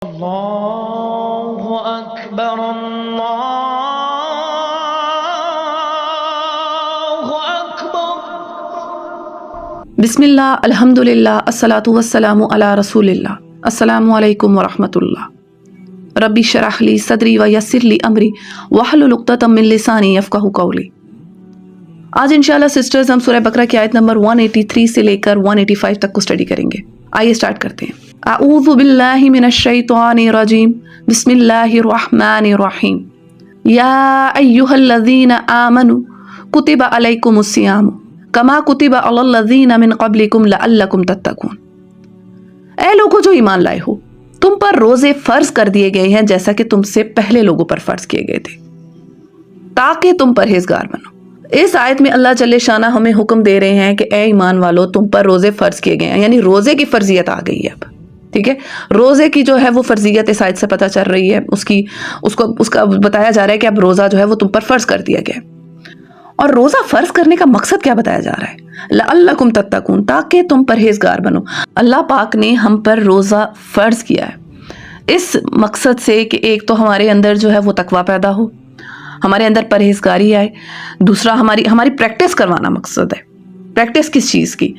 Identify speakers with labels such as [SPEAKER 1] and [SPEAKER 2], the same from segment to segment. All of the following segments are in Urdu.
[SPEAKER 1] اللہ اکبر اللہ اکبر۔
[SPEAKER 2] بسم اللہ، الحمد للہ، الصلاۃ والسلام علی رسول اللہ۔ السلام علیکم ورحمۃ اللہ۔ ربی اشرح لی صدری ویسر لی امری واحلل عقدۃ من لسانی یفقہوا قولی۔ آج انشاءاللہ سسٹرز ہم سورہ بقرہ کی آیت نمبر 183 سے لے کر 185 تک کو اسٹڈی کریں گے۔ آئیے اسٹارٹ کرتے ہیں۔ اعوذ باللہ من الشیطان الرجیم، بسم اللہ الرحمن الرحیم۔ یا ایہا الذین آمنوا کتب علیکم الصیام کما کتب علی الذین من قبلکم لعلکم تتقون۔ اے لوگوں جو ایمان لائے ہو، تم پر روزے فرض کر دیے گئے ہیں جیسا کہ تم سے پہلے لوگوں پر فرض کیے گئے تھے تاکہ تم پرہیزگار بنو۔ اس آیت میں اللہ جل شانہ ہمیں حکم دے رہے ہیں کہ اے ایمان والو، تم پر روزے فرض کیے گئے ہیں، یعنی روزے کی فرضیت آ گئی ہے اب، ٹھیک ہے۔ روزے کی جو ہے وہ فرضیت اس آیت سے پتہ چل رہی ہے، اس کا بتایا جا رہا ہے کہ اب روزہ جو ہے وہ تم پر فرض کر دیا گیا ہے۔ اور روزہ فرض کرنے کا مقصد کیا بتایا جا رہا ہے؟ لعلکم تتقون، تاکہ تم پرہیزگار بنو۔ اللہ پاک نے ہم پر روزہ فرض کیا ہے اس مقصد سے کہ ایک تو ہمارے اندر جو ہے وہ تقویٰ پیدا ہو، ہمارے اندر پرہیزگاری آئے، دوسرا ہماری پریکٹس کروانا مقصد ہے۔ پریکٹس کس چیز کی؟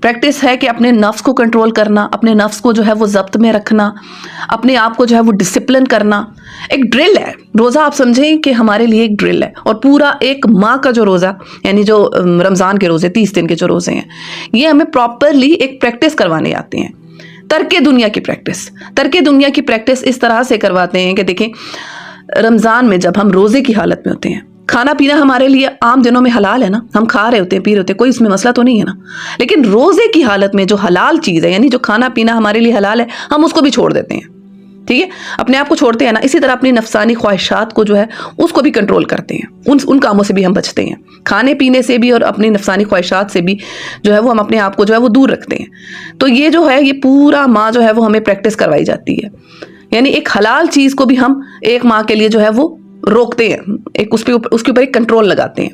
[SPEAKER 2] پریکٹس ہے کہ اپنے نفس کو کنٹرول کرنا، اپنے نفس کو جو ہے وہ ضبط میں رکھنا، اپنے آپ کو جو ہے وہ ڈسپلن کرنا۔ ایک ڈرل ہے روزہ، آپ سمجھیں کہ ہمارے لیے ایک ڈرل ہے۔ اور پورا ایک ماہ کا جو روزہ، یعنی جو رمضان کے روزے 30 دن کے جو روزے ہیں، یہ ہمیں پراپرلی ایک پریکٹس کروانے آتے ہیں۔ ترک دنیا کی پریکٹس اس طرح سے کرواتے ہیں کہ دیکھیں، رمضان میں جب ہم روزے کی حالت میں ہوتے ہیں، کھانا پینا ہمارے لیے عام دنوں میں حلال ہے نا، ہم کھا رہے ہوتے ہیں، پی رہے ہوتے ہیں، کوئی اس میں مسئلہ تو نہیں ہے نا۔ لیکن روزے کی حالت میں جو حلال چیز ہے، یعنی جو کھانا پینا ہمارے لیے حلال ہے، ہم اس کو بھی چھوڑ دیتے ہیں، ٹھیک ہے، اپنے آپ کو چھوڑتے ہیں نا۔ اسی طرح اپنی نفسانی خواہشات کو جو ہے اس کو بھی کنٹرول کرتے ہیں، ان کاموں سے بھی ہم بچتے ہیں، کھانے پینے سے بھی اور اپنی نفسانی خواہشات سے بھی جو ہے وہ ہم اپنے آپ کو جو ہے وہ دور رکھتے ہیں۔ تو یہ جو ہے، یہ پورا ماہ جو ہے وہ ہمیں پریکٹس کروائی جاتی ہے، یعنی ایک حلال چیز کو بھی ہم ایک ماہ کے لیے جو ہے وہ روکتے ہیں، ایک اس کے اوپر ایک کنٹرول لگاتے ہیں۔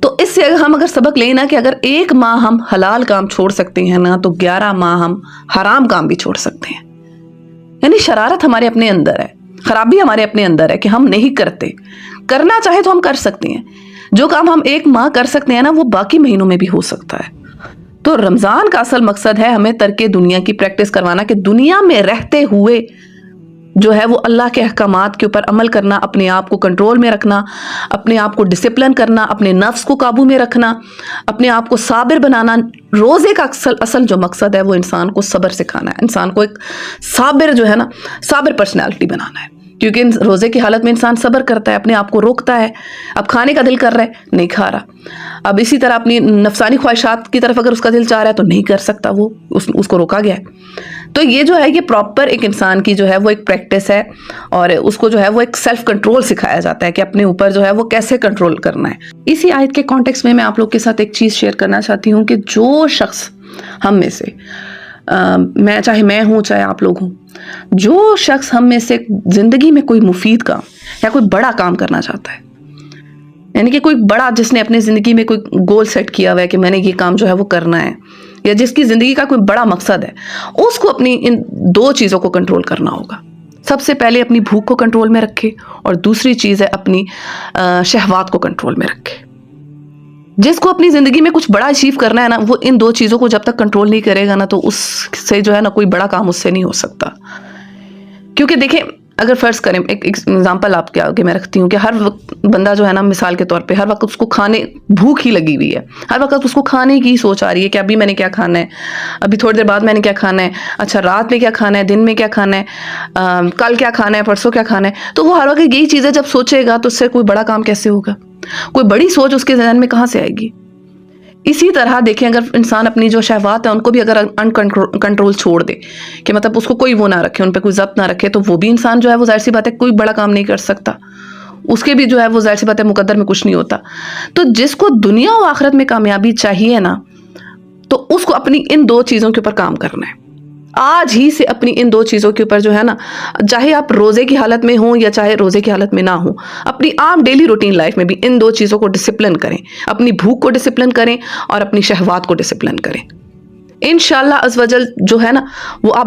[SPEAKER 2] تو اس سے ہم اگر سبق لیں نا کہ اگر ایک ماہ ہم حلال کام چھوڑ سکتے ہیں نا، تو 11 ماہ ہم حرام کام بھی چھوڑ سکتے ہیں۔ یعنی شرارت ہمارے اپنے اندر ہے، خرابی ہمارے اپنے اندر ہے کہ ہم نہیں کرتے، کرنا چاہے تو ہم کر سکتے ہیں۔ جو کام ہم ایک ماہ کر سکتے ہیں نا، وہ باقی مہینوں میں بھی ہو سکتا ہے۔ تو رمضان کا اصل مقصد ہے ہمیں ترک دنیا کی پریکٹس کروانا، کہ دنیا میں رہتے ہوئے جو ہے وہ اللہ کے احکامات کے اوپر عمل کرنا، اپنے آپ کو کنٹرول میں رکھنا، اپنے آپ کو ڈسپلن کرنا، اپنے نفس کو قابو میں رکھنا، اپنے آپ کو صابر بنانا۔ روزے کا اصل جو مقصد ہے وہ انسان کو صبر سکھانا ہے، انسان کو ایک صابر جو ہے نا، صابر پرسنالٹی بنانا ہے۔ کیونکہ روزے کی حالت میں انسان صبر کرتا ہے، اپنے آپ کو روکتا ہے۔ اب کھانے کا دل کر رہا ہے، نہیں کھا رہا۔ اب اسی طرح اپنی نفسانی خواہشات کی طرف اگر اس کا دل چاہ رہا ہے تو نہیں کر سکتا، وہ اس کو روکا گیا ہے۔ تو یہ جو ہے، یہ پراپر ایک انسان کی جو ہے وہ ایک پریکٹس ہے، اور اس کو جو ہے وہ ایک سیلف کنٹرول سکھایا جاتا ہے کہ اپنے اوپر جو ہے وہ کیسے کنٹرول کرنا ہے۔ اسی آیت کے کانٹیکس میں آپ لوگ کے ساتھ ایک چیز شیئر کرنا چاہتی ہوں کہ جو شخص ہم میں سے، چاہے میں ہوں چاہے آپ لوگ ہوں، جو شخص ہم میں سے زندگی میں کوئی مفید کام یا کوئی بڑا کام کرنا چاہتا ہے، یعنی کہ کوئی بڑا، جس نے اپنے زندگی میں کوئی گول سیٹ کیا ہوا ہے کہ میں نے یہ کام جو ہے وہ کرنا ہے، یا جس کی زندگی کا کوئی بڑا مقصد ہے، اس کو اپنی ان 2 چیزوں کو کنٹرول کرنا ہوگا۔ سب سے پہلے اپنی بھوک کو کنٹرول میں رکھے، اور دوسری چیز ہے اپنی شہوات کو کنٹرول میں رکھے۔ جس کو اپنی زندگی میں کچھ بڑا اچیو کرنا ہے نا، وہ ان 2 چیزوں کو جب تک کنٹرول نہیں کرے گا نا، تو اس سے جو ہے نا کوئی بڑا کام اس سے نہیں ہو سکتا۔ کیونکہ دیکھیں، اگر فرض کریں، ایک ایگزامپل آپ کے آگے میں رکھتی ہوں کہ ہر وقت بندہ جو ہے نا، مثال کے طور پہ ہر وقت اس کو بھوک ہی لگی ہوئی ہے، ہر وقت اس کو کھانے کی سوچ آ رہی ہے کہ ابھی میں نے کیا کھانا ہے، ابھی تھوڑی دیر بعد میں نے کیا کھانا ہے، اچھا رات میں کیا کھانا ہے، دن میں کیا کھانا ہے، کل کیا کھانا ہے، پرسوں کیا کھانا ہے۔ تو وہ ہر وقت یہی چیزیں جب سوچے گا تو اس سے کوئی بڑا کام کیسے ہوگا؟ کوئی بڑی سوچ اس کے ذہن میں کہاں سے آئے گی؟ اسی طرح دیکھیں، اگر انسان اپنی جو شہوات ہیں ان کو بھی اگر کنٹرول چھوڑ دے، کہ مطلب اس کو کوئی وہ نہ رکھے، ان پہ کوئی ضبط نہ رکھے، تو وہ بھی انسان جو ہے وہ ظاہر سی بات ہے کوئی بڑا کام نہیں کر سکتا، اس کے بھی جو ہے وہ ظاہر سی بات ہے مقدر میں کچھ نہیں ہوتا۔ تو جس کو دنیا و آخرت میں کامیابی چاہیے نا، تو اس کو اپنی ان 2 چیزوں کے اوپر کام کرنا ہے۔ آج ہی سے اپنی ان 2 چیزوں کے اوپر جو ہے نا، چاہے آپ روزے کی حالت میں ہوں یا چاہے روزے کی حالت میں نہ ہوں، اپنی عام ڈیلی روٹین لائف میں بھی ان 2 چیزوں کو ڈسپلن کریں، اپنی بھوک کو ڈسپلن کریں اور اپنی شہوات کو ڈسپلن کریں۔ انشاءاللہ عز و جل جو ہے نا، وہ آپ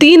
[SPEAKER 2] 3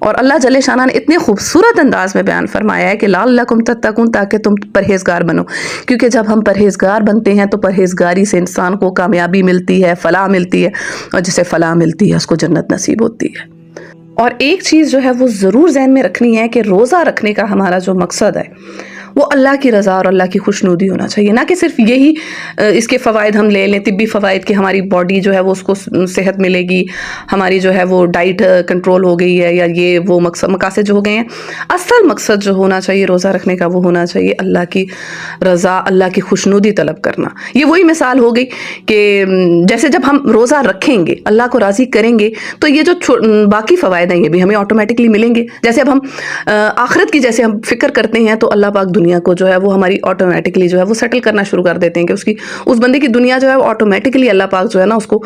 [SPEAKER 2] اور اللہ جل شانہ نے اتنے خوبصورت انداز میں بیان فرمایا ہے کہ لعلکم تتقون، تاکہ تم پرہیزگار بنو، کیونکہ جب ہم پرہیزگار بنتے ہیں تو پرہیزگاری سے انسان کو کامیابی ملتی ہے، فلاح ملتی ہے، اور جسے فلاح ملتی ہے اس کو جنت نصیب ہوتی ہے۔ اور ایک چیز جو ہے وہ ضرور ذہن میں رکھنی ہے کہ روزہ رکھنے کا ہمارا جو مقصد ہے وہ اللہ کی رضا اور اللہ کی خوشنودی ہونا چاہیے، نہ کہ صرف یہی اس کے فوائد ہم لے لیں، طبی فوائد کہ ہماری باڈی جو ہے وہ اس کو صحت ملے گی، ہماری جو ہے وہ ڈائٹ کنٹرول ہو گئی ہے، یا یہ وہ مقاصد جو ہو گئے ہیں۔ اصل مقصد جو ہونا چاہیے روزہ رکھنے کا وہ ہونا چاہیے اللہ کی رضا، اللہ کی خوشنودی طلب کرنا۔ یہ وہی مثال ہو گئی کہ جیسے جب ہم روزہ رکھیں گے، اللہ کو راضی کریں گے، تو یہ جو باقی فوائد ہیں یہ بھی ہمیں آٹومیٹکلی ملیں گے۔ جیسے اب ہم آخرت کی جیسے ہم فکر کرتے ہیں تو اللہ پاک دنیا کو جو ہے وہ ہماری آٹومیٹکلی جو ہے وہ سیٹل کرنا شروع کر دیتے ہیں، کہ اس بندے کی دنیا جو ہے وہ آٹومیٹکلی اللہ پاک جو ہے نا اس کو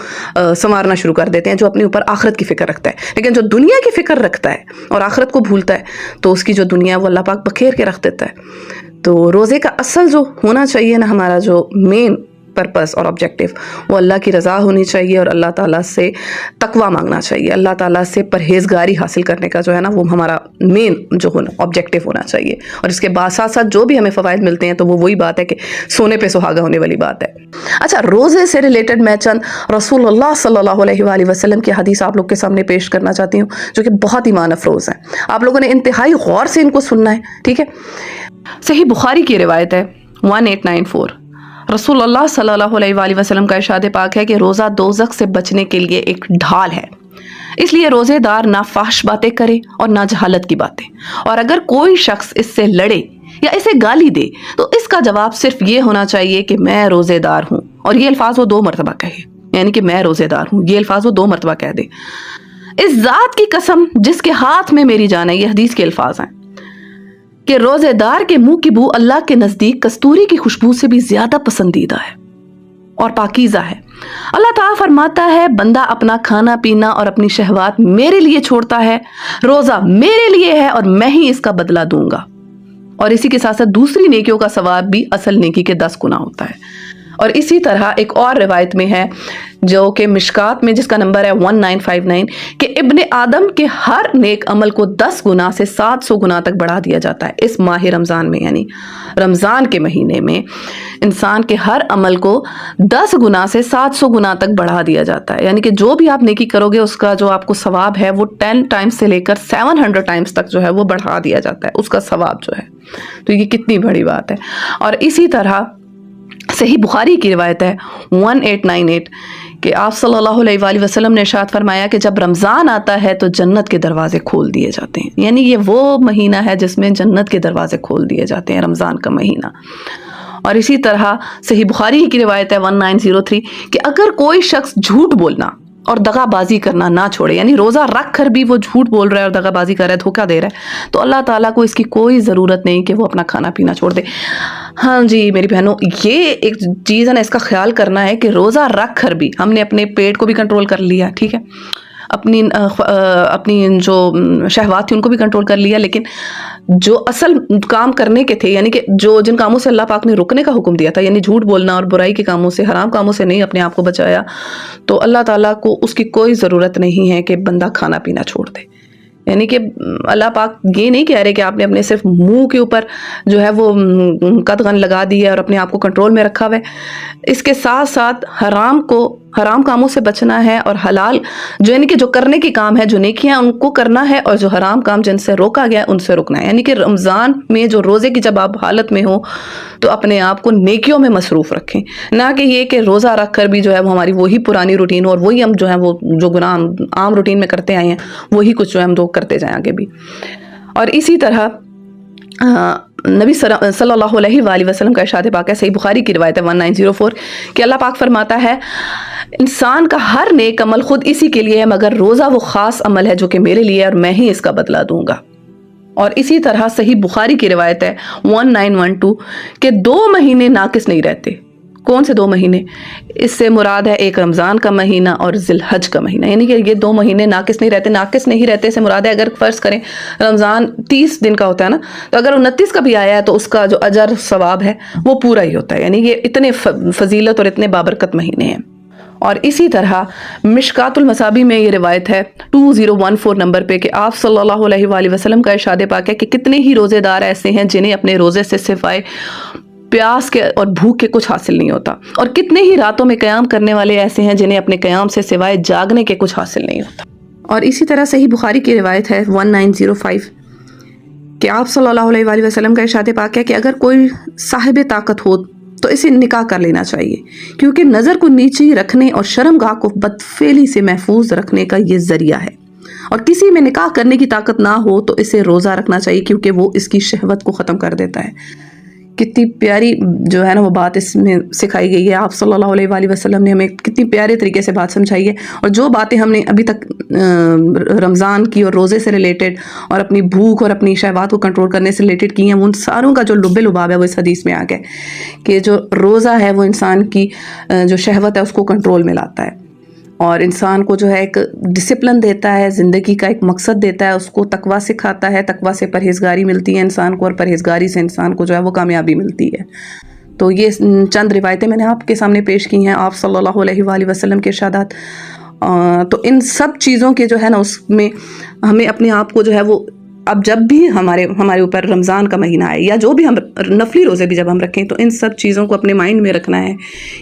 [SPEAKER 2] سنوارنا شروع کر دیتے ہیں، جو اپنے اوپر آخرت کی فکر رکھتا ہے۔ لیکن جو دنیا کی فکر رکھتا ہے اور آخرت کو بھولتا ہے تو اس کی جو دنیا وہ اللہ پاک بکھیر کے رکھ دیتا ہے۔ تو روزے کا اصل جو ہونا چاہیے نا، ہمارا جو مین پرپس اور آبجیکٹو، وہ اللہ کی رضا ہونی چاہیے اور اللہ تعالیٰ سے تقوی مانگنا چاہیے، اللہ تعالیٰ سے پرہیزگاری حاصل کرنے کا جو ہے نا وہ ہمارا مین جو آبجیکٹو ہونا چاہیے۔ اور اس کے بعد ساتھ ساتھ جو بھی ہمیں فوائد ملتے ہیں تو وہ وہی بات ہے کہ سونے پہ سہاگا ہونے والی بات ہے۔ اچھا، روزے سے ریلیٹڈ میں چند رسول اللہ صلی اللہ علیہ وآلہ وسلم کی حدیث آپ لوگ کے سامنے پیش کرنا چاہتی ہوں، جو کہ بہت ایمان افروز ہیں۔ آپ لوگوں نے انتہائی غور سے ان کو سننا ہے، ٹھیک ہے؟ صحیح بخاری کی روایت ہے 1894، رسول اللہ صلی اللہ علیہ وآلہ وسلم کا ارشاد پاک ہے کہ روزہ دوزخ سے بچنے کے لیے ایک ڈھال ہے، اس لیے روزے دار نہ فحش باتیں کرے اور نہ جہالت کی باتیں، اور اگر کوئی شخص اس سے لڑے یا اسے گالی دے تو اس کا جواب صرف یہ ہونا چاہیے کہ میں روزے دار ہوں، اور یہ الفاظ وہ 2 مرتبہ کہے، یعنی کہ میں روزے دار ہوں، یہ الفاظ وہ 2 مرتبہ کہہ دے۔ اس ذات کی قسم جس کے ہاتھ میں میری جان ہے، یہ حدیث کے الفاظ ہیں، کہ روزے دار کے منہ کی بو اللہ کے نزدیک کستوری کی خوشبو سے بھی زیادہ پسندیدہ ہے اور پاکیزہ ہے۔ اللہ تعالیٰ فرماتا ہے بندہ اپنا کھانا پینا اور اپنی شہوات میرے لیے چھوڑتا ہے، روزہ میرے لیے ہے اور میں ہی اس کا بدلہ دوں گا، اور اسی کے ساتھ ساتھ دوسری نیکیوں کا ثواب بھی اصل نیکی کے 10 گنا ہوتا ہے۔ اور اسی طرح ایک اور روایت میں ہے جو کہ مشکات میں، جس کا نمبر ہے 1959، کہ ابن آدم کے ہر نیک عمل کو 10 گنا سے 700 گنا تک بڑھا دیا جاتا ہے۔ اس ماہ رمضان میں، یعنی رمضان کے مہینے میں، انسان کے ہر عمل کو 10 گنا سے 700 گنا تک بڑھا دیا جاتا ہے، یعنی کہ جو بھی آپ نیکی کرو گے اس کا جو آپ کو ثواب ہے وہ 10 ٹائمز سے لے کر 700 ٹائمز تک جو ہے وہ بڑھا دیا جاتا ہے، اس کا ثواب جو ہے۔ تو یہ کتنی بڑی بات ہے۔ اور اسی طرح صحیح بخاری کی روایت ہے 1898 کہ آپ صلی اللہ علیہ وآلہ وسلم نے ارشاد فرمایا کہ جب رمضان آتا ہے تو جنت کے دروازے کھول دیے جاتے ہیں، یعنی یہ وہ مہینہ ہے جس میں جنت کے دروازے کھول دیے جاتے ہیں، رمضان کا مہینہ۔ اور اسی طرح صحیح بخاری کی روایت ہے 1903 کہ اگر کوئی شخص جھوٹ بولنا اور دغا بازی کرنا نہ چھوڑے، یعنی روزہ رکھ کر بھی وہ جھوٹ بول رہا ہے اور دغا بازی کر رہا ہے، دھوکہ دے رہا ہے، تو اللہ تعالیٰ کو اس کی کوئی ضرورت نہیں کہ وہ اپنا کھانا پینا چھوڑ دے۔ ہاں جی میری بہنوں، یہ ایک چیز ہے نا، اس کا خیال کرنا ہے کہ روزہ رکھ کر بھی ہم نے اپنے پیٹ کو بھی کنٹرول کر لیا، ٹھیک ہے، اپنی جو شہوات تھی ان کو بھی کنٹرول کر لیا، لیکن جو اصل کام کرنے کے تھے، یعنی کہ جن کاموں سے اللہ پاک نے رکنے کا حکم دیا تھا، یعنی جھوٹ بولنا اور برائی کے کاموں سے، حرام کاموں سے نہیں اپنے آپ کو بچایا، تو اللہ تعالیٰ کو اس کی کوئی ضرورت نہیں ہے کہ بندہ کھانا پینا چھوڑ دے۔ یعنی کہ اللہ پاک یہ نہیں کہہ رہے کہ آپ نے اپنے صرف منہ کے اوپر جو ہے وہ قدغن لگا دی ہے اور اپنے آپ کو کنٹرول میں رکھا ہوا ہے، اس کے ساتھ ساتھ حرام کاموں سے بچنا ہے، اور حلال جو یعنی کہ جو کرنے کے کام ہے، جو نیکیاں ان کو کرنا ہے، اور جو حرام کام جن سے روکا گیا ان سے رکنا ہے۔ یعنی کہ رمضان میں جو روزے کی جب آپ حالت میں ہو تو اپنے آپ کو نیکیوں میں مصروف رکھیں، نہ کہ یہ کہ روزہ رکھ کر بھی جو ہے وہ ہماری وہی پرانی روٹین ہو اور وہی ہم جو ہے وہ جو گناہ عام روٹین میں کرتے آئے ہیں وہی کچھ جو ہے ہم کرتے جائیں آگے بھی۔ اور اسی طرح نبی صلی اللہ علیہ وآلہ وسلم کا ارشاد پاک ہے، صحیح بخاری کی روایت ہے 1904 کہ اللہ پاک فرماتا ہے انسان کا ہر نیک عمل خود اسی کے لیے ہے، مگر روزہ وہ خاص عمل ہے جو کہ میرے لیے ہے اور میں ہی اس کا بدلہ دوں گا۔ اور اسی طرح صحیح بخاری کی روایت ہے 1912 کہ 2 مہینے ناقص نہیں رہتے۔ کون سے 2 مہینے؟ اس سے مراد ہے ایک رمضان کا مہینہ اور ذی الحج کا مہینہ، یعنی کہ یہ 2 مہینے ناقص نہیں رہتے۔ ناقص نہیں رہتے سے مراد ہے اگر فرض کریں رمضان 30 دن کا ہوتا ہے نا، تو اگر 29 کا بھی آیا ہے تو اس کا جو اجر ثواب ہے وہ پورا ہی ہوتا ہے، یعنی یہ اتنے فضیلت اور اتنے بابرکت مہینے ہیں۔ اور اسی طرح مشکات المصابی میں یہ روایت ہے 2014 نمبر پہ کہ آپ صلی اللہ علیہ وآلہ وسلم کا ارشاد پاک ہے کہ کتنے ہی روزے دار ایسے ہیں جنہیں اپنے روزے سے سوائے پیاس کے اور بھوک کے کچھ حاصل نہیں ہوتا، اور کتنے ہی راتوں میں قیام کرنے والے ایسے ہیں جنہیں اپنے قیام سے سوائے جاگنے کے کچھ حاصل نہیں ہوتا۔ اور اسی طرح صحیح بخاری کی روایت ہے 1905 کہ آپ صلی اللہ علیہ وآلہ وسلم کا ارشاد پاک ہے کہ اگر کوئی صاحب طاقت ہو تو اسے نکاح کر لینا چاہیے، کیونکہ نظر کو نیچی رکھنے اور شرمگاہ کو بدفعلی سے محفوظ رکھنے کا یہ ذریعہ ہے، اور کسی میں نکاح کرنے کی طاقت نہ ہو تو اسے روزہ رکھنا چاہیے کیونکہ وہ اس کی شہوت کو ختم کر دیتا ہے۔ کتنی پیاری جو ہے نا وہ بات اس میں سکھائی گئی ہے، آپ صلی اللہ علیہ وآلہ وسلم نے ہمیں کتنی پیارے طریقے سے بات سمجھائی ہے، اور جو باتیں ہم نے ابھی تک رمضان کی اور روزے سے ریلیٹڈ اور اپنی بھوک اور اپنی شہوات کو کنٹرول کرنے سے ریلیٹڈ کی ہیں، ان ساروں کا جو لب لباب ہے وہ اس حدیث میں آ گیا کہ جو روزہ ہے وہ انسان کی جو شہوت ہے اس کو کنٹرول میں لاتا ہے، اور انسان کو جو ہے ایک ڈسپلن دیتا ہے، زندگی کا ایک مقصد دیتا ہے، اس کو تقویٰ سکھاتا ہے، تقویٰ سے پرہیزگاری ملتی ہے انسان کو، اور پرہیزگاری سے انسان کو جو ہے وہ کامیابی ملتی ہے۔ تو یہ چند روایتیں میں نے آپ کے سامنے پیش کی ہیں آپ صلی اللہ علیہ وآلہ وسلم کے ارشادات۔ تو ان سب چیزوں کے جو ہے نا اس میں ہمیں اپنے آپ کو جو ہے وہ اب جب بھی ہمارے اوپر رمضان کا مہینہ آئے یا جو بھی ہم نفلی روزے بھی جب ہم رکھیں تو ان سب چیزوں کو اپنے مائنڈ میں رکھنا ہے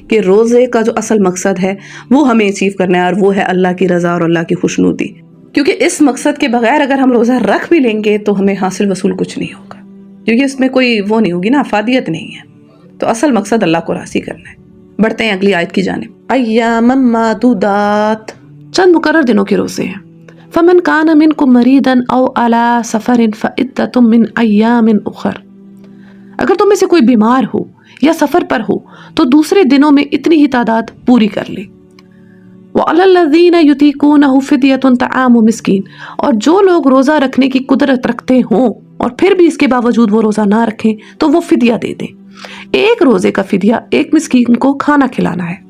[SPEAKER 2] کہ روزے کا جو اصل مقصد ہے وہ ہمیں اچیو کرنا ہے، اور وہ ہے اللہ کی رضا اور اللہ کی خوشنودی، کیونکہ اس مقصد کے بغیر اگر ہم روزہ رکھ بھی لیں گے تو ہمیں حاصل وصول کچھ نہیں ہوگا، کیونکہ اس میں کوئی وہ نہیں ہوگی نا، افادیت نہیں ہے۔ تو اصل مقصد اللہ کو راضی کرنا ہے۔ بڑھتے ہیں اگلی آیت کی جانب۔ ایام معدودات، چند مقرر دنوں کے روزے ہیں۔ فمن کان منکم مریضا او علی سفر فعدۃ من ایام اخر، اگر تم میں سے کوئی بیمار ہو یا سفر پر ہو تو دوسرے دنوں میں اتنی ہی تعداد پوری کر لے۔ وعلی الذین یطیقونہ فدیۃ طعام مسکین، اور جو لوگ روزہ رکھنے کی قدرت رکھتے ہوں اور پھر بھی اس کے باوجود وہ روزہ نہ رکھیں تو وہ فدیہ دے دیں۔ ایک روزے کا فدیہ ایک مسکین کو کھانا کھلانا ہے۔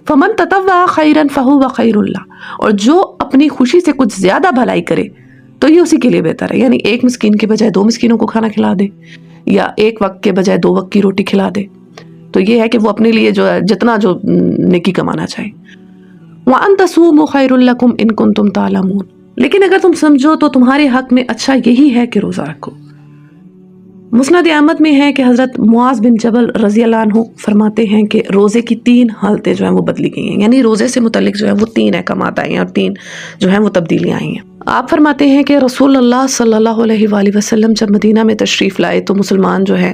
[SPEAKER 2] فمن تطوع خیرا فہو خیر اللہ، اور جو اپنی خوشی سے کچھ زیادہ بھلائی کرے تو یہ اسی کے لیے بہتر ہے، یعنی ایک مسکین کے بجائے 2 مسکینوں کو کھانا کھلا دے، یا ایک وقت کے بجائے 2 وقت کی روٹی کھلا دے، تو یہ ہے کہ وہ اپنے لیے جو ہے جتنا جو نیکی کمانا چاہے۔ وَأَن تَصُومُوا خَيْرٌ لَكُمْ إِن كُنتُمْ تَعْلَمُونَ، لیکن اگر تم سمجھو تو تمہارے حق میں اچھا یہی ہے کہ روزہ رکھو۔ مسند احمد میں ہے کہ حضرت معاذ بن جبل رضی اللہ عنہ فرماتے ہیں کہ روزے کی 3 حالتیں جو ہیں وہ بدلی گئی ہیں، یعنی روزے سے متعلق جو ہے وہ 3 احکامات آئے ہیں اور 3 جو ہیں وہ تبدیلیاں آئی ہیں۔ آپ فرماتے ہیں کہ رسول اللہ صلی اللہ علیہ وآلہ وسلم جب مدینہ میں تشریف لائے تو مسلمان جو ہے،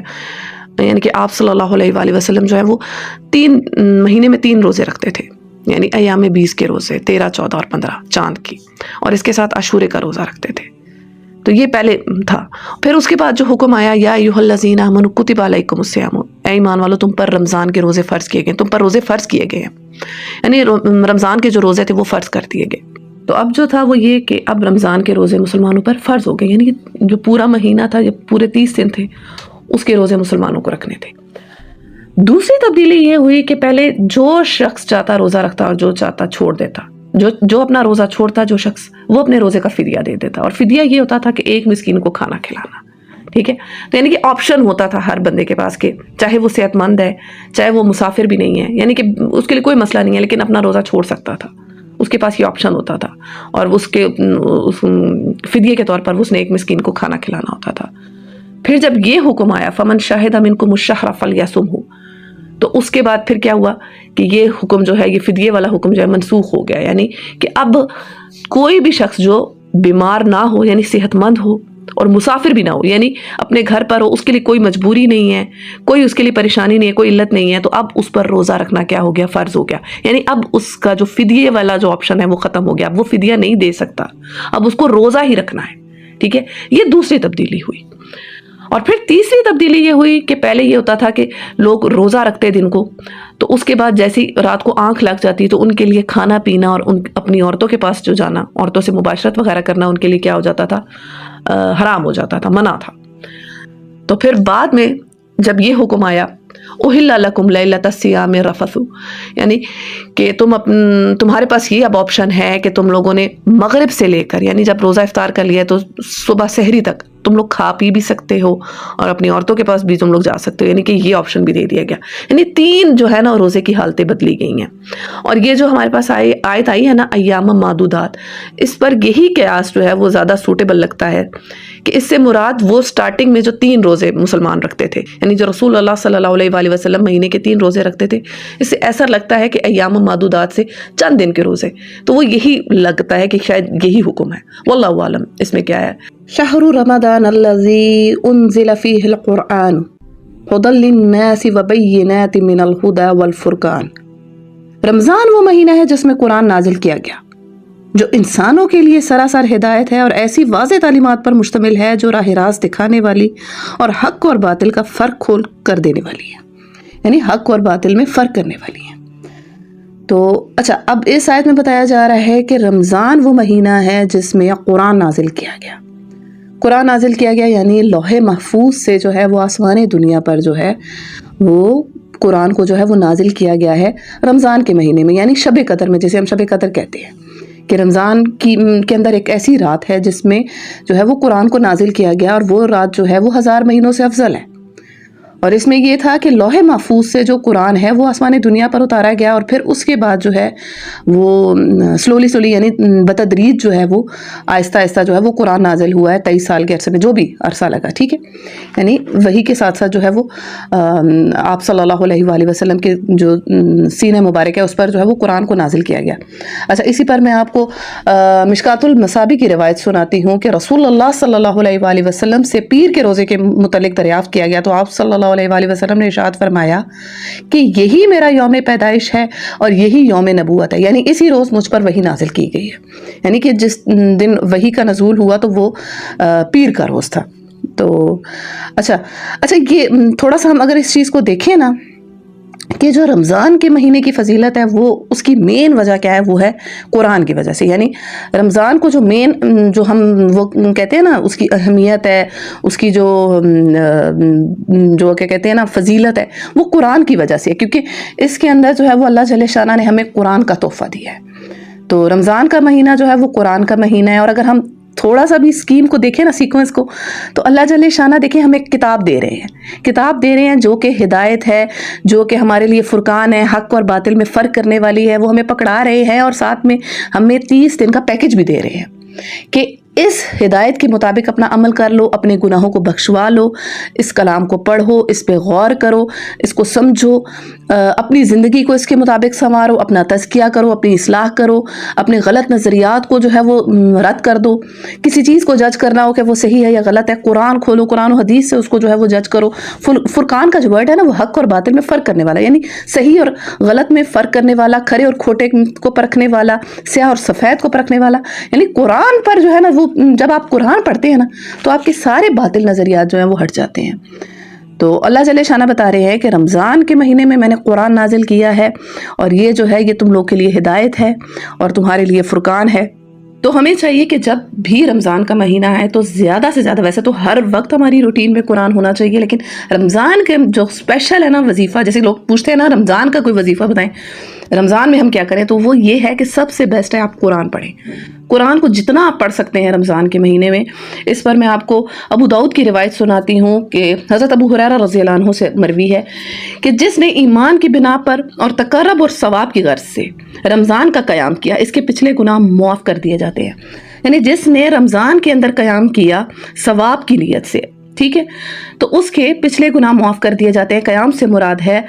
[SPEAKER 2] یعنی کہ آپ صلی اللہ علیہ وآلہ وسلم جو ہے وہ 3 مہینے میں 3 روزے رکھتے تھے، یعنی ایام 20 کے روزے 13، 14 اور 15 چاند کی، اور اس کے ساتھ عاشورے کا روزہ رکھتے تھے۔ تو یہ پہلے تھا۔ پھر اس کے بعد جو حکم آیا یا ایھا الذین آمنوا کتب علیکم الصیام، اے ایمان والو تم پر رمضان کے روزے فرض کیے گئے، تم پر روزے فرض کیے گئے ہیں، یعنی رمضان کے جو روزے تھے وہ فرض کر دیے گئے۔ تو اب جو تھا وہ یہ کہ اب رمضان کے روزے مسلمانوں پر فرض ہو گئے، یعنی جو پورا مہینہ تھا، جو پورے 30 دن تھے، اس کے روزے مسلمانوں کو رکھنے تھے۔ دوسری تبدیلی یہ ہوئی کہ پہلے جو شخص چاہتا روزہ رکھتا اور جو چاہتا چھوڑ دیتا، جو اپنا روزہ چھوڑتا جو شخص وہ اپنے روزے کا فدیہ دے دیتا، اور فدیہ یہ ہوتا تھا کہ ایک مسکین کو کھانا کھلانا، ٹھیک ہے۔ تو یعنی کہ آپشن ہوتا تھا ہر بندے کے پاس کہ چاہے وہ صحت مند ہے، چاہے وہ مسافر بھی نہیں ہے، یعنی کہ اس کے لیے کوئی مسئلہ نہیں ہے، لیکن اپنا روزہ چھوڑ سکتا تھا، اس کے پاس یہ آپشن ہوتا تھا، اور اس فدیے کے طور پر اس نے ایک مسکین کو کھانا کھلانا ہوتا تھا۔ پھر جب یہ حکم آیا فمن شہد منکم الشہر فلیصمہ، تو اس کے بعد پھر کیا ہوا کہ یہ حکم جو ہے، یہ فدیے والا حکم جو ہے منسوخ ہو گیا، یعنی کہ اب کوئی بھی شخص جو بیمار نہ ہو، یعنی صحت مند ہو، اور مسافر بھی نہ ہو، یعنی اپنے گھر پر ہو، اس کے لیے کوئی مجبوری نہیں ہے، کوئی اس کے لیے پریشانی نہیں ہے، کوئی علت نہیں ہے، تو اب اس پر روزہ رکھنا کیا ہو گیا، فرض ہو گیا، یعنی اب اس کا جو فدیے والا جو آپشن ہے وہ ختم ہو گیا، اب وہ فدیہ نہیں دے سکتا، اب اس کو روزہ ہی رکھنا ہے، ٹھیک ہے۔ یہ دوسری تبدیلی ہوئی۔ اور پھر تیسری تبدیلی یہ ہوئی کہ پہلے یہ ہوتا تھا کہ لوگ روزہ رکھتے دن کو، تو اس کے بعد جیسی رات کو آنکھ لگ جاتی تو ان کے لیے کھانا پینا اور اپنی عورتوں کے پاس جو جانا، عورتوں سے مباشرت وغیرہ کرنا ان کے لیے کیا ہو جاتا تھا، حرام ہو جاتا تھا، منع تھا۔ تو پھر بعد میں جب یہ حکم آیا احل لکم لیلۃ الصیام الرفث، یعنی کہ تمہارے پاس یہ اب آپشن ہے کہ تم لوگوں نے مغرب سے لے کر، یعنی جب روزہ افطار کر لیا تو صبح سحری تک تم لوگ کھا پی بھی سکتے ہو اور اپنی عورتوں کے پاس بھی تم لوگ جا سکتے ہو، یعنی کہ یہ آپشن بھی دے دیا گیا. یعنی 3 جو ہے نا روزے کی حالتیں بدلی گئی ہیں. اور یہ جو ہمارے پاس آیت آئی ہے نا ایام معدودات، اس پر یہی قیاس جو ہے وہ زیادہ سوٹیبل لگتا ہے کہ اس سے مراد وہ سٹارٹنگ میں جو 3 روزے مسلمان رکھتے تھے، یعنی جو رسول اللہ صلی اللہ علیہ وآلہ وسلم مہینے کے 3 روزے رکھتے تھے، اس سے ایسا لگتا ہے کہ ایام معدودات سے چند دن کے روزے، تو وہ یہی لگتا ہے کہ شاید یہی حکم ہے. واللہ عالم اس میں کیا ہے. شہر رمضان الذی انزل فیہ القرآن ھدی للناس وبینات من الھدی والفرقان. رمضان وہ مہینہ ہے جس میں قرآن نازل کیا گیا، جو انسانوں کے لیے سراسر ہدایت ہے اور ایسی واضح تعلیمات پر مشتمل ہے جو راہ راست دکھانے والی اور حق اور باطل کا فرق کھول کر دینے والی ہے، یعنی حق اور باطل میں فرق کرنے والی ہے. تو اچھا، اب اس آیت میں بتایا جا رہا ہے کہ رمضان وہ مہینہ ہے جس میں قرآن نازل کیا گیا. قرآن نازل کیا گیا یعنی لوح محفوظ سے جو ہے وہ آسمان دنیا پر جو ہے وہ قرآن کو جو ہے وہ نازل کیا گیا ہے رمضان کے مہینے میں، یعنی شب قدر میں، جسے ہم شب قدر کہتے ہیں کہ رمضان کے اندر ایک ایسی رات ہے جس میں جو ہے وہ قرآن کو نازل کیا گیا، اور وہ رات جو ہے وہ 1000 مہینوں سے افضل ہے. اور اس میں یہ تھا کہ لوح محفوظ سے جو قرآن ہے وہ آسمان دنیا پر اتارا گیا، اور پھر اس کے بعد جو ہے وہ سلولی یعنی بتدریج جو ہے وہ آہستہ آہستہ جو ہے وہ قرآن نازل ہوا ہے 23 سال کے عرصے میں، جو بھی عرصہ لگا، ٹھیک ہے. یعنی وہی کے ساتھ ساتھ جو ہے وہ آپ صلی اللہ علیہ وآلہ وسلم کے جو سینہ مبارک ہے اس پر جو ہے وہ قرآن کو نازل کیا گیا. اچھا، اسی پر میں آپ کو مشکات المصابیح کی روایت سناتی ہوں کہ رسول اللہ صلی اللہ علیہ وآلہ وسلم سے پیر کے روزے کے متعلق دریافت کیا گیا، تو آپ صلی اللہ علیہ وآلہ وسلم نے ارشاد فرمایا کہ یہی میرا یوم پیدائش ہے اور یہی یوم نبوت ہے، یعنی اسی روز مجھ پر وحی نازل کی گئی ہے. یعنی کہ جس دن وحی کا نزول ہوا تو وہ پیر کا روز تھا. تو اچھا یہ تھوڑا سا ہم اگر اس چیز کو دیکھیں نا کہ جو رمضان کے مہینے کی فضیلت ہے وہ اس کی مین وجہ کیا ہے، وہ ہے قرآن کی وجہ سے. یعنی رمضان کو جو مین جو ہم وہ کہتے ہیں نا اس کی اہمیت ہے، اس کی جو کیا کہتے ہیں نا فضیلت ہے، وہ قرآن کی وجہ سے ہے، کیونکہ اس کے اندر جو ہے وہ اللہ جل شانہ نے ہمیں قرآن کا تحفہ دیا ہے. تو رمضان کا مہینہ جو ہے وہ قرآن کا مہینہ ہے. اور اگر ہم تھوڑا سا بھی اسکیم کو دیکھیں نا، سیکوینس کو، تو اللہ جل شانہ دیکھیں ہمیں کتاب دے رہے ہیں جو کہ ہدایت ہے، جو کہ ہمارے لیے فرقان ہے، حق اور باطل میں فرق کرنے والی ہے، وہ ہمیں پکڑا رہے ہیں، اور ساتھ میں ہمیں 30 دن کا پیکج بھی دے رہے ہیں کہ اس ہدایت کے مطابق اپنا عمل کر لو، اپنے گناہوں کو بخشوا لو، اس کلام کو پڑھو، اس پہ غور کرو، اس کو سمجھو، اپنی زندگی کو اس کے مطابق سنوارو، اپنا تزکیہ کرو، اپنی اصلاح کرو، اپنے غلط نظریات کو جو ہے وہ رد کر دو. کسی چیز کو جج کرنا ہو کہ وہ صحیح ہے یا غلط ہے، قرآن کھولو، قرآن و حدیث سے اس کو جو ہے وہ جج کرو. فرقان کا جو ورڈ ہے نا، وہ حق اور باطل میں فرق کرنے والا، یعنی صحیح اور غلط میں فرق کرنے والا، کھرے اور کھوٹے کو پرکھنے والا، سیاہ اور سفید کو پرکھنے والا. یعنی قرآن پر جو ہے نا وہ جب آپ قرآن پڑھتے ہیں نا تو آپ کے سارے باطل نظریات جو ہیں وہ ہٹ جاتے ہیں. تو اللہ جل شانہ بتا رہے ہیں کہ رمضان کے مہینے میں میں نے قرآن نازل کیا ہے، اور یہ جو ہے یہ تم لوگ کے لیے ہدایت ہے اور تمہارے لیے فرقان ہے. تو ہمیں چاہیے کہ جب بھی رمضان کا مہینہ ہے تو زیادہ سے زیادہ، ویسے تو ہر وقت ہماری روٹین میں قرآن ہونا چاہیے، لیکن رمضان کے جو اسپیشل ہے نا وظیفہ، جیسے لوگ پوچھتے ہیں نا رمضان کا کوئی وظیفہ بتائیں، رمضان میں ہم کیا کریں، تو وہ یہ ہے کہ سب سے بیسٹ ہے آپ قرآن پڑھیں. قرآن کو جتنا آپ پڑھ سکتے ہیں رمضان کے مہینے میں. اس پر میں آپ کو ابو داؤد کی روایت سناتی ہوں کہ حضرت ابو ہریرہ رضی اللہ عنہ سے مروی ہے کہ جس نے ایمان کی بنا پر اور تقرب اور ثواب کی غرض سے رمضان کا قیام کیا، اس کے پچھلے گناہ معاف کر دیے جاتے ہیں. یعنی جس نے رمضان کے اندر قیام کیا ثواب کی نیت سے، ٹھیک ہے، تو اس کے پچھلے گناہ معاف کر دیے جاتے ہیں. قیام سے مراد ہے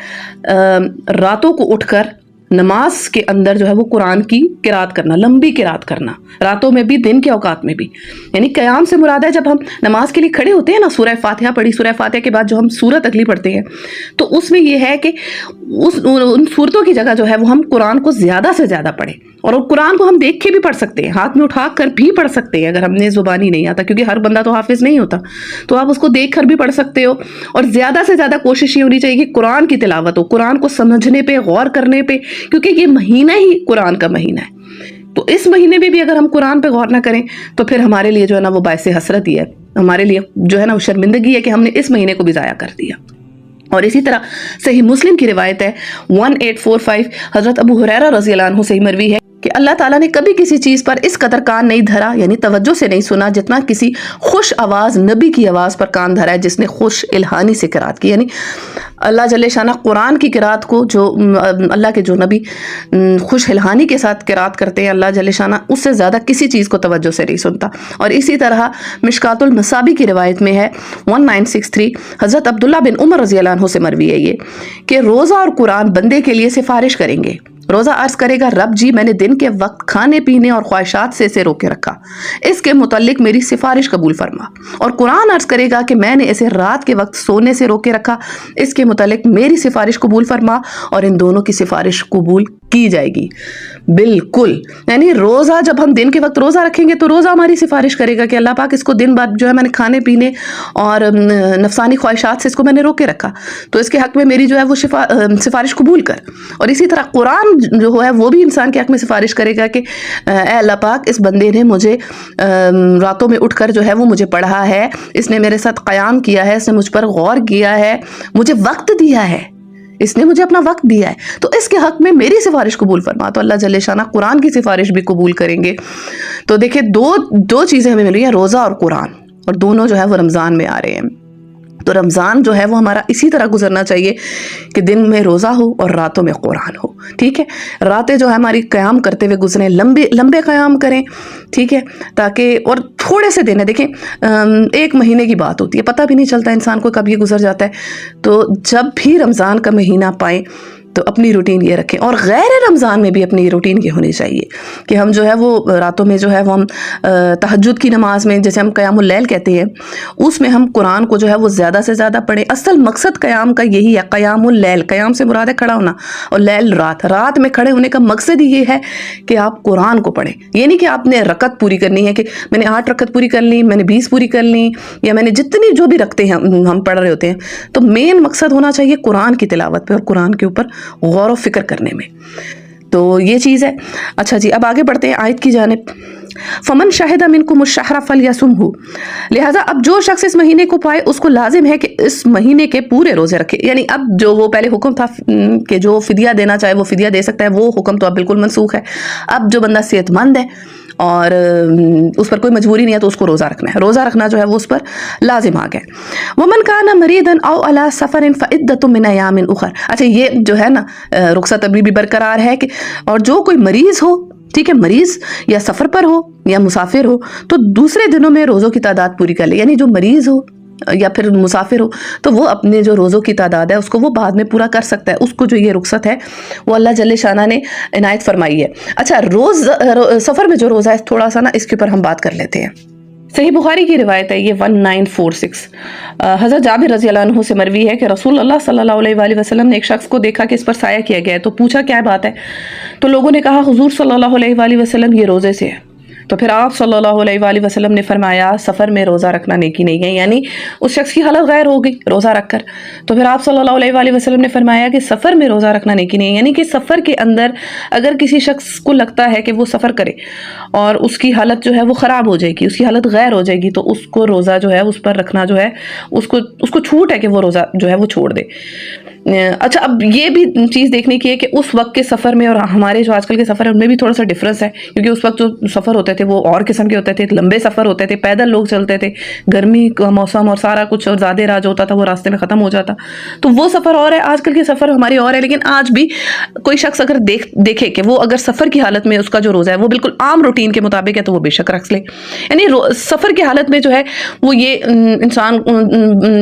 [SPEAKER 2] راتوں کو اٹھ کر نماز کے اندر جو ہے وہ قرآن کی قرات کرنا، لمبی قرات کرنا، راتوں میں بھی دن کے اوقات میں بھی. یعنی قیام سے مراد ہے جب ہم نماز کے لیے کھڑے ہوتے ہیں نا، سورہ فاتحہ پڑھی، سورہ فاتحہ کے بعد جو ہم سورت اگلی پڑھتے ہیں، تو اس میں یہ ہے کہ ان سورتوں کی جگہ جو ہے وہ ہم قرآن کو زیادہ سے زیادہ پڑھیں. اور قرآن کو ہم دیکھ کے بھی پڑھ سکتے ہیں، ہاتھ میں اٹھا کر بھی پڑھ سکتے ہیں اگر ہم نے زبانی نہیں آتا، کیونکہ ہر بندہ تو حافظ نہیں ہوتا، تو آپ اس کو دیکھ کر بھی پڑھ سکتے ہو. اور زیادہ سے زیادہ کوشش یہ ہونی چاہیے کہ قرآن کی تلاوت ہو، قرآن کو سمجھنے پہ، غور کرنے پہ، کیونکہ یہ مہینہ ہی قرآن کا مہینہ ہے. تو اس مہینے میں بھی اگر ہم قرآن پہ غور نہ کریں تو پھر ہمارے لیے جو ہے نا وہ باعث حسرت ہی ہے، ہمارے لیے جو ہے نا وہ شرمندگی ہے کہ ہم نے اس مہینے کو بھی ضائع کر دیا. اور اسی طرح صحیح مسلم کی روایت ہے 1845 حضرت ابو ہریرہ رضی اللہ عنہ سے مروی ہے کہ کہ اللہ تعالیٰ نے کبھی کسی چیز پر اس قدر کان نہیں دھرا، یعنی توجہ سے نہیں سنا، جتنا کسی خوش آواز نبی کی آواز پر کان دھرا ہے جس نے خوش الہانی سے قرات کی. یعنی اللہ جل شانہ قرآن کی قرات کو، جو اللہ کے جو نبی خوش الہانی کے ساتھ قرات کرتے ہیں، اللہ جل شانہ اس سے زیادہ کسی چیز کو توجہ سے نہیں سنتا. اور اسی طرح مشکات المصابی کی روایت میں ہے 1963 حضرت عبداللہ بن عمر رضی اللہ عنہ سے مروی ہے یہ کہ روزہ اور قرآن بندے کے لیے سفارش کریں گے. روزہ عرض کرے گا، رب جی میں نے دن کے وقت کھانے پینے اور خواہشات سے اسے روکے رکھا، اس کے متعلق میری سفارش قبول فرما. اور قرآن عرض کرے گا کہ میں نے اسے رات کے وقت سونے سے روکے رکھا، اس کے متعلق میری سفارش قبول فرما. اور ان دونوں کی سفارش قبول کی جائے گی. بالکل، یعنی روزہ جب ہم دن کے وقت روزہ رکھیں گے تو روزہ ہماری سفارش کرے گا کہ اللہ پاک اس کو دن بعد جو ہے میں نے کھانے پینے اور نفسانی خواہشات سے اس کو میں نے روکے رکھا، تو اس کے حق میں میری جو ہے وہ سفارش قبول کر. اور اسی طرح قرآن جو ہے وہ بھی انسان کے حق میں سفارش کرے گا کہ اے اللہ پاک اس بندے نے مجھے راتوں میں اٹھ کر جو ہے وہ مجھے پڑھا ہے، اس نے میرے ساتھ قیام کیا ہے، اس نے مجھ پر غور کیا ہے، مجھے وقت دیا ہے، اس نے مجھے اپنا وقت دیا ہے، تو اس کے حق میں میری سفارش قبول فرما. تو اللہ جل شانہ قرآن کی سفارش بھی قبول کریں گے. تو دیکھیں دو چیزیں ہمیں مل رہی ہیں، روزہ اور قرآن، اور دونوں جو ہے وہ رمضان میں آ رہے ہیں. تو رمضان جو ہے وہ ہمارا اسی طرح گزرنا چاہیے کہ دن میں روزہ ہو اور راتوں میں قرآن ہو. ٹھیک ہے، راتیں جو ہے ہماری قیام کرتے ہوئے گزریں، لمبے قیام کریں. ٹھیک ہے، تاکہ اور تھوڑے سے دن ہے، دیکھیں 1 مہینے کی بات ہوتی ہے، پتہ بھی نہیں چلتا انسان کو کب یہ گزر جاتا ہے. تو جب بھی رمضان کا مہینہ پائیں تو اپنی روٹین یہ رکھیں. اور غیر رمضان میں بھی اپنی روٹین یہ ہونی چاہیے کہ ہم جو ہے وہ راتوں میں جو ہے وہ ہم تہجد کی نماز میں، جیسے ہم قیام اللیل کہتے ہیں، اس میں ہم قرآن کو جو ہے وہ زیادہ سے زیادہ پڑھیں. اصل مقصد قیام کا یہی ہے، قیام اللیل، قیام سے مراد ہے کھڑا ہونا، اور لیل رات میں کھڑے ہونے کا مقصد ہی یہ ہے کہ آپ قرآن کو پڑھیں. یہ نہیں کہ آپ نے رکعت پوری کرنی ہے کہ میں نے 8 رکعت پوری کر لی، میں نے 20 پوری کر لی، یا میں نے جتنی جو بھی رکھتے ہیں ہم پڑھ رہے ہوتے ہیں. تو مین مقصد ہونا چاہیے قرآن کی تلاوت پہ اور قرآن کے اوپر غور و فکر کرنے میں. تو یہ چیز ہے. اچھا جی، اب آگے بڑھتے ہیں آیت کی جانب. فمن شہد منکم الشہر فلیصمہ، لہٰذا اب جو شخص اس مہینے کو پائے اس کو لازم ہے کہ اس مہینے کے پورے روزے رکھے. یعنی اب جو وہ پہلے حکم تھا کہ جو فدیہ دینا چاہے وہ فدیہ دے سکتا ہے، وہ حکم تو اب بالکل منسوخ ہے. اب جو بندہ صحت مند ہے اور اس پر کوئی مجبوری نہیں ہے تو اس کو روزہ رکھنا ہے. روزہ رکھنا جو ہے وہ اس پر لازم آ گیا. وَمَنْ كَانَ مَرِيضًا أَوْ عَلَى سَفَرٍ فَعِدَّةٌ مِّنْ أَيَّامٍ أُخَرَ. اچھا، یہ جو ہے نا رخصت ابھی بھی برقرار ہے کہ اور جو کوئی مریض ہو، ٹھیک ہے، مریض یا سفر پر ہو یا مسافر ہو تو دوسرے دنوں میں روزوں کی تعداد پوری کر لے. یعنی جو مریض ہو یا پھر مسافر ہو تو وہ اپنے جو روزوں کی تعداد ہے اس کو وہ بعد میں پورا کر سکتا ہے. اس کو جو یہ رخصت ہے وہ اللہ جل شانہ نے عنایت فرمائی ہے. اچھا، سفر میں جو روزہ ہے تھوڑا سا نا اس کے اوپر ہم بات کر لیتے ہیں. صحیح بخاری کی روایت ہے، یہ 1946 حضرت جابر رضی اللہ عنہ سے مروی ہے کہ رسول اللہ صلی اللہ علیہ وآلہ وسلم نے ایک شخص کو دیکھا کہ اس پر سایہ کیا گیا ہے، تو پوچھا کیا بات ہے؟ تو لوگوں نے کہا حضور صلی اللہ علیہ وآلہ وسلم یہ روزے سے ہے. تو پھر آپ صلی اللہ علیہ وآلہ وسلم نے فرمایا سفر میں روزہ رکھنا نیکی نہیں ہے. یعنی اس شخص کی حالت غیر ہو گئی روزہ رکھ کر. تو پھر آپ صلی اللہ علیہ وآلہ وسلم نے فرمایا کہ سفر میں روزہ رکھنا نیکی نہیں ہے. یعنی کہ سفر کے اندر اگر کسی شخص کو لگتا ہے کہ وہ سفر کرے اور اس کی حالت جو ہے وہ خراب ہو جائے گی، اس کی حالت غیر ہو جائے گی، تو اس کو روزہ جو ہے اس پر رکھنا جو ہے اس کو چھوٹ ہے کہ وہ روزہ جو ہے وہ چھوڑ دے. اچھا، اب یہ بھی چیز دیکھنے کی ہے کہ اس وقت کے سفر میں اور ہمارے جو آج کل کے سفر ہیں ان میں بھی تھوڑا سا ڈفرنس ہے. کیونکہ اس وقت جو سفر ہوتے تھے وہ اور قسم کے ہوتے تھے، لمبے سفر ہوتے تھے، پیدل لوگ چلتے تھے، گرمی کا موسم اور سارا کچھ اور زیادہ راج ہوتا تھا، وہ راستے میں ختم ہو جاتا. تو وہ سفر اور ہے، آج کل کے سفر ہماری اور ہے. لیکن آج بھی کوئی شخص اگر دیکھے کہ وہ اگر سفر کی حالت میں اس کا جو روزہ ہے وہ بالکل عام روٹین کے مطابق ہے تو وہ بے شک رکھ لے. یعنی سفر کی حالت میں جو ہے وہ یہ انسان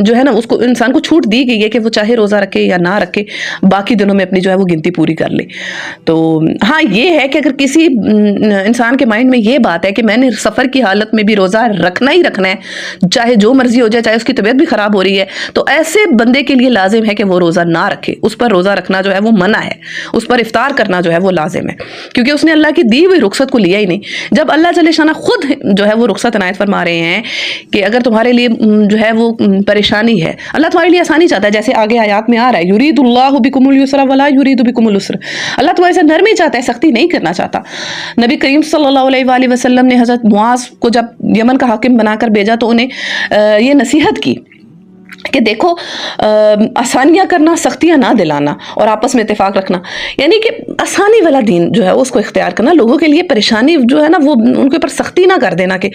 [SPEAKER 2] جو ہے نا اس کو انسان کو چھوٹ دی گئی ہے کہ وہ چاہے روزہ رکھے یا نہ رکھے، باقی دنوں میں اپنی جو ہے وہ گنتی پوری کر لے. تو ہاں یہ ہے کہ اگر کسی انسان کے مائنڈ میں یہ بات ہے کہ میں نے سفر کی حالت میں بھی روزہ رکھنا ہی رکھنا ہے، چاہے جو مرضی ہو جائے، چاہے اس کی طبیعت بھی خراب ہو رہی ہے، تو ایسے بندے کے لیے لازم ہے کہ وہ روزہ نہ رکھے. اس پر روزہ رکھنا جو ہے وہ منع ہے، اس پر افطار کرنا جو ہے وہ لازم ہے، کیونکہ اس نے اللہ کی دی ہوئی رخصت کو لیا ہی نہیں. جب اللہ جل شانہ خود جو ہے وہ رخصت عنایت فرما رہے ہیں کہ اگر تمہارے لیے جو ہے وہ پریشانی ہے، اللہ تمہارے لیے آسانی چاہتا ہے، جیسے آگے آیات میں آ رہا ہے یرید اللہ بکم اليسر ولا یرید بکم العسر، اللہ تمہارے سے نرمی چاہتا ہے، سختی نہیں کرنا چاہتا. نبی کریم صلی اللہ علیہ وآلہ وسلم نے حضرت معاذ کو جب یمن کا حاکم بنا کر بھیجا تو انہیں یہ نصیحت کی کہ دیکھو آسانیاں کرنا، سختیاں نہ دلانا اور آپس میں اتفاق رکھنا، یعنی کہ آسانی والا دین جو ہے اس کو اختیار کرنا، لوگوں کے لیے پریشانی جو ہے نا وہ ان کے اوپر سختی نہ کر دینا کہ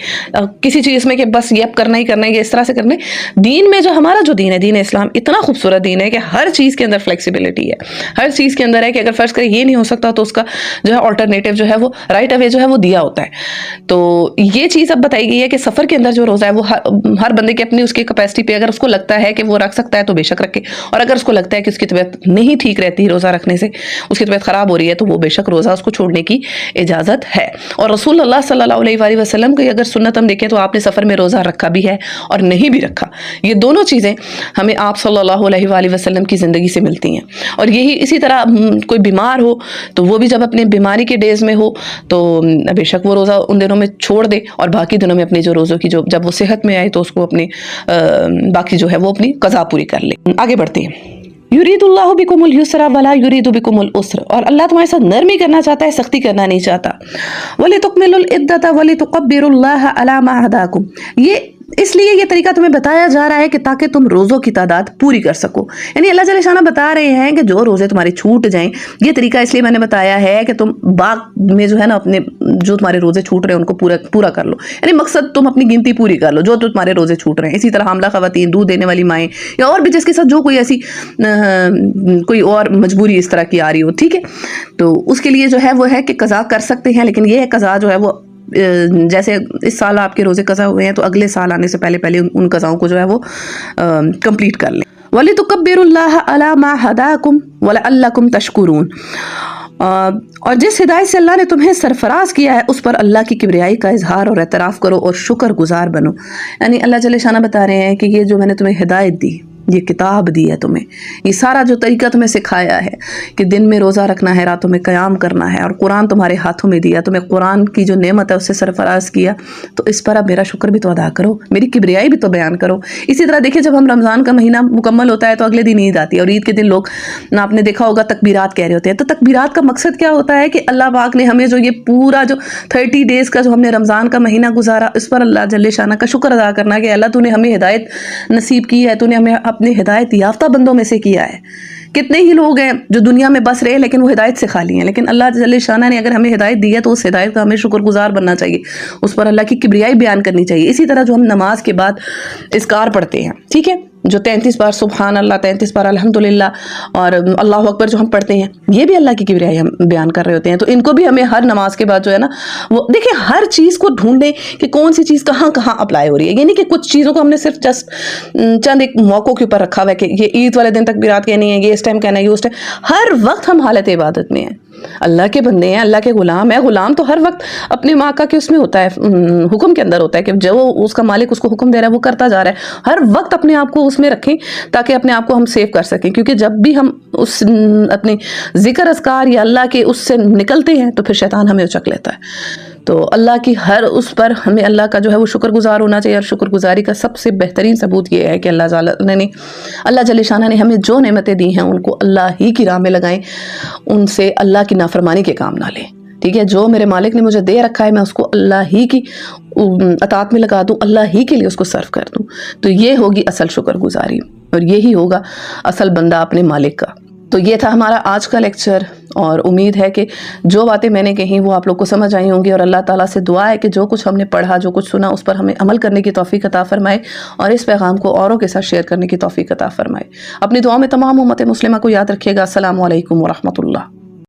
[SPEAKER 2] کسی چیز میں کہ بس یہ اب کرنا ہی کرنا ہے، اس طرح سے کرنا ہے۔ دین میں جو ہمارا جو دین ہے، دین اسلام اتنا خوبصورت دین ہے کہ ہر چیز کے اندر فلیکسیبلٹی ہے، ہر چیز کے اندر ہے کہ اگر فرض کرے یہ نہیں ہو سکتا تو اس کا جو ہے آلٹرنیٹو جو ہے وہ رائٹ اوے جو ہے وہ دیا ہوتا ہے۔ تو یہ چیز اب بتائی گئی ہے کہ سفر کے اندر جو روزہ ہے وہ ہر بندے کی اپنی اس کی کیپیسٹی پہ، اگر اس کو لگتا ہے کہ وہ رکھ سکتا ہے تو بے شک رکھے، اور اگر اس کو لگتا ہے کہ اس کی طبیعت نہیں ٹھیک رہتی روزہ رکھنے سے، اس کی طبیعت خراب ہو رہی ہے، تو وہ بے شک روزہ اس کو چھوڑنے کی اجازت ہے۔ اور رسول اللہ صلی اللہ علیہ وآلہ وسلم کی اگر سنت ہم دیکھیں تو آپ نے سفر میں روزہ رکھا بھی ہے اور نہیں بھی رکھا، یہ دونوں چیزیں ہمیں آپ صلی اللہ علیہ وآلہ وسلم کی زندگی سے ملتی ہیں۔ اور یہی اسی طرح کوئی بیمار ہو تو وہ بھی جب اپنے بیماری کے ڈیز میں ہو تو بے شک وہ روزہ ان دنوں میں چھوڑ دے، اور باقی دنوں میں اپنے جو روزوں کی جو جب وہ صحت میں آئے تو اس کو اپنی باقی جو ہے وہ اپنی قضا پوری کر لے۔ آگے بڑھتے ہیں۔ یرید اللہ بکم اليسر ولا یرید بکم العسر، اور اللہ تمہارے ساتھ نرمی کرنا چاہتا ہے، سختی کرنا نہیں چاہتا۔ وَلِتُكْمِلُوا الْعِدَّةَ وَلِتُكَبِّرُوا اللَّهَ عَلَى مَا هَدَاكُمْ، یہ اس لیے یہ طریقہ تمہیں بتایا جا رہا ہے کہ تاکہ تم روزوں کی تعداد پوری کر سکو، یعنی اللہ جل شانہ بتا رہے ہیں کہ جو روزے تمہارے چھوٹ جائیں، یہ طریقہ اس لیے میں نے بتایا ہے کہ تم باغ میں جو ہے نا اپنے جو تمہارے روزے چھوٹ رہے ہیں ان کو پورا کر لو، یعنی مقصد تم اپنی گنتی پوری کر لو جو تمہارے روزے چھوٹ رہے ہیں۔ اسی طرح حاملہ خواتین، دودھ دینے والی مائیں، یا اور بھی جس کے ساتھ جو کوئی ایسی کوئی اور مجبوری اس طرح کی آ رہی ہو، ٹھیک ہے، تو اس کے لیے جو ہے وہ ہے کہ قضا کر سکتے ہیں، لیکن یہ قضا جو ہے وہ جیسے اس سال آپ کے روزے قضا ہوئے ہیں تو اگلے سال آنے سے پہلے ان قضاؤں کو جو ہے وہ کمپلیٹ کر لیں۔ وَلِتُكَبِّرُوا اللَّهَ عَلَى مَا هَدَاكُمْ وَلَعَلَّكُمْ تَشْكُرُونَ، اور جس ہدایت سے اللہ نے تمہیں سرفراز کیا ہے اس پر اللہ کی کبریائی کا اظہار اور اعتراف کرو اور شکر گزار بنو۔ یعنی اللہ جل شانہ بتا رہے ہیں کہ یہ جو میں نے تمہیں ہدایت دی، یہ کتاب دی ہے تمہیں، یہ سارا جو طریقہ تمہیں سکھایا ہے کہ دن میں روزہ رکھنا ہے، راتوں میں قیام کرنا ہے، اور قرآن تمہارے ہاتھوں میں دیا، تمہیں قرآن کی جو نعمت ہے اس سے سرفراز کیا، تو اس پر اب میرا شکر بھی تو ادا کرو، میری کبریائی بھی تو بیان کرو۔ اسی طرح دیکھیں جب ہم رمضان کا مہینہ مکمل ہوتا ہے تو اگلے دن عید آتی ہے، اور عید کے دن لوگ آپ نے دیکھا ہوگا تکبیرات کہہ رہے ہوتے ہیں، تو تکبیرات کا مقصد کیا ہوتا ہے کہ اللہ پاک نے ہمیں جو یہ پورا جو 30 ڈیز کا جو ہم نے رمضان کا مہینہ گزارا، اس پر اللہ جل شانہ کا شکر ادا کرنا کہ اللہ تو نے ہمیں ہدایت نصیب کی ہے، تو نے ہمیں اپنے ہدایت یافتہ بندوں میں سے کیا ہے۔ کتنے ہی لوگ ہیں جو دنیا میں بس رہے لیکن وہ ہدایت سے خالی ہیں، لیکن اللہ جل شانہ نے اگر ہمیں ہدایت دی ہے تو اس ہدایت کا ہمیں شکر گزار بننا چاہیے، اس پر اللہ کی کبریائی بیان کرنی چاہیے۔ اسی طرح جو ہم نماز کے بعد اذکار پڑھتے ہیں، ٹھیک ہے، جو 33 بار سبحان اللہ، 33 بار الحمدللہ اور اللہ اکبر جو ہم پڑھتے ہیں، یہ بھی اللہ کی کبریائی ہم بیان کر رہے ہوتے ہیں، تو ان کو بھی ہمیں ہر نماز کے بعد جو ہے نا وہ دیکھیں ہر چیز کو ڈھونڈیں کہ کون سی چیز کہاں کہاں اپلائی ہو رہی ہے، یعنی کہ کچھ چیزوں کو ہم نے صرف جسٹ چند ایک موقعوں کے اوپر رکھا ہوا ہے کہ یہ عید والے دن تکبیرات کہنی ہے، یہ اس ٹائم کہنا ہے، یہ اس ٹائم، ہر وقت ہم حالت عبادت میں ہیں، اللہ کے بندے ہیں، اللہ کے غلام ہیں، غلام تو ہر وقت اپنے ماں کا کہ اس میں ہوتا ہے، حکم کے اندر ہوتا ہے کہ جو اس کا مالک اس کو حکم دے رہا ہے وہ کرتا جا رہا ہے، ہر وقت اپنے آپ کو اس میں رکھیں تاکہ اپنے آپ کو ہم سیو کر سکیں، کیونکہ جب بھی ہم اس اپنے ذکر اذکار یا اللہ کے اس سے نکلتے ہیں تو پھر شیطان ہمیں اچک لیتا ہے۔ تو اللہ کی ہر اس پر ہمیں اللہ کا جو ہے وہ شکر گزار ہونا چاہیے، اور شکر گزاری کا سب سے بہترین ثبوت یہ ہے کہ اللہ جل شانہ نے ہمیں جو نعمتیں دی ہیں ان کو اللہ ہی کی راہ میں لگائیں، ان سے اللہ کی نافرمانی کے کام نہ لیں، ٹھیک ہے، جو میرے مالک نے مجھے دے رکھا ہے میں اس کو اللہ ہی کی اطاعت میں لگا دوں، اللہ ہی کے لیے اس کو صرف کر دوں، تو یہ ہوگی اصل شکر گزاری، اور یہی ہوگا اصل بندہ اپنے مالک کا۔ تو یہ تھا ہمارا آج کا لیکچر، اور امید ہے کہ جو باتیں میں نے کہیں وہ آپ لوگ کو سمجھ آئی ہوں گی، اور اللہ تعالیٰ سے دعا ہے کہ جو کچھ ہم نے پڑھا، جو کچھ سنا، اس پر ہمیں عمل کرنے کی توفیق عطا فرمائے، اور اس پیغام کو اوروں کے ساتھ شیئر کرنے کی توفیق عطا فرمائے۔ اپنی دعاؤں میں تمام امت مسلمہ کو یاد رکھیے گا۔ السلام علیکم ورحمۃ اللہ۔